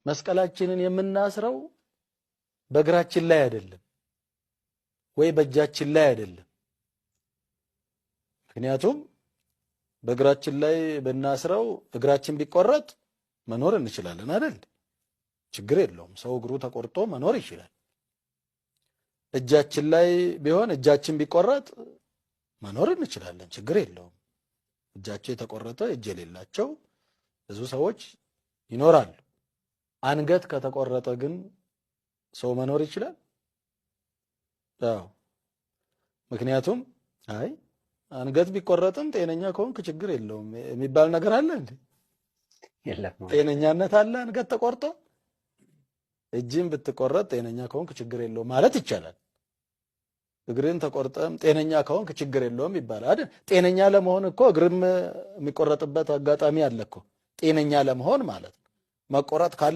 መስቀላችንን የምናስረው በእግራችን ላይ አይደለም ወይ በእጃችን ላይ አይደለም። ምክንያቱም በእግራችን ላይ ብናስረው እግራችን ቢቆረጥ መኖር እንችላለን አይደል? ችግር የለውም። ሰው እግሩ ተቆርጦ መኖር ይችላል። እጃችን ላይ ቢሆን እጃችን ቢቆረጥ መኖር እንችላለን። ችግር የለውም። እጃቸው የተቆረጠ እጅ የሌላቸው ብዙ ሰዎች ይኖራሉ። አንገት ከተቆረጠ ግን ሰው መኖር ይችላል? አዎ። ምክንያቱም አይ አንገት ቢቆረጥም ጤነኛ ከሆንክ ችግር የለውም የሚባል ነገር አለ እንዴ? የለም። ጤነኛነት አለ አንገት ተቆርጦ? እጅን ብትቆረጥ ጤነኛ ከሆንክ ችግር የለውም ማለት ይቻላል። እግርን ተቆርጠም ጤነኛ ከሆንክ ችግር የለውም ይባላል አይደል? ጤነኛ ለመሆን እኮ እግርም የሚቆረጥበት አጋጣሚ አለ እኮ። ጤነኛ ለመሆን ማለት ነው። መቆረጥ ካለ